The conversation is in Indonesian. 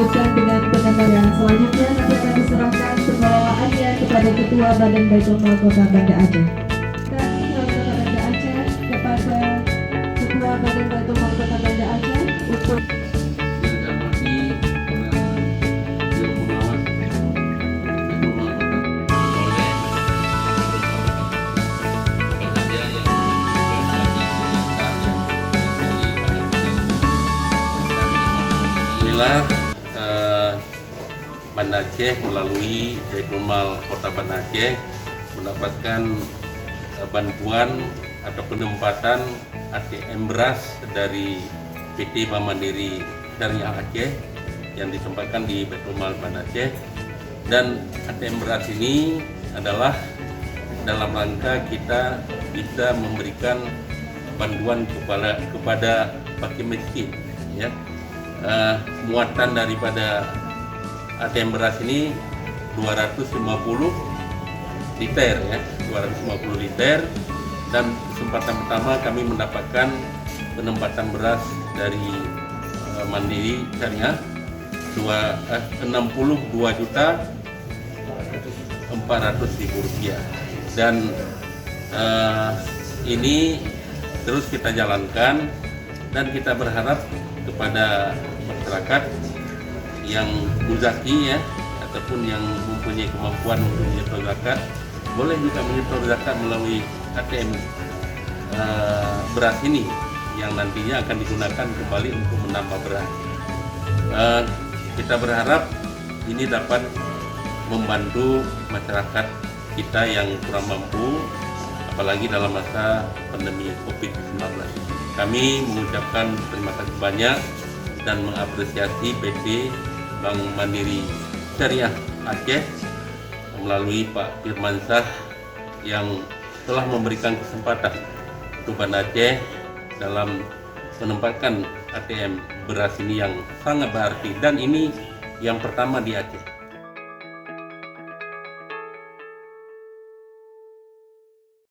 melanjutkan dengan penambahan. Selanjutnya nanti akan diserahkan pengelolaannya kepada Ketua Badan Baitul Mal Kota Banda Aceh. Kami Wali Kota Banda Aceh kepada Ketua Badan Baitul Mal Kota Banda Aceh untuk Banda Aceh melalui Baitul Mal Kota Banda Aceh mendapatkan bantuan atau penempatan ATM beras dari PT Bank Mandiri Syariah Aceh yang ditempatkan di Baitul Mal Banda Aceh. Dan ATM beras ini adalah dalam rangka kita bisa memberikan bantuan kepada fakir miskin, ya. Muatan daripada ATM beras ini 250 liter, ya, 250 liter. Dan kesempatan pertama kami mendapatkan penempatan beras dari Mandiri Syariah 62.400.000 rupiah. Dan ini terus kita jalankan dan kita berharap kepada masyarakat yang muzaki, ya, ataupun yang mempunyai kemampuan untuk menyetor zakat, boleh juga menyetor zakat melalui ATM beras ini yang nantinya akan digunakan kembali untuk menambah beras. Kita berharap ini dapat membantu masyarakat kita yang kurang mampu, apalagi dalam masa pandemi COVID-19. Kami mengucapkan terima kasih banyak dan mengapresiasi PT Bank Mandiri Syariah Aceh melalui Pak Firmansyah yang telah memberikan kesempatan untuk Banda Aceh dalam menempatkan ATM beras ini yang sangat berarti, dan ini yang pertama di Aceh.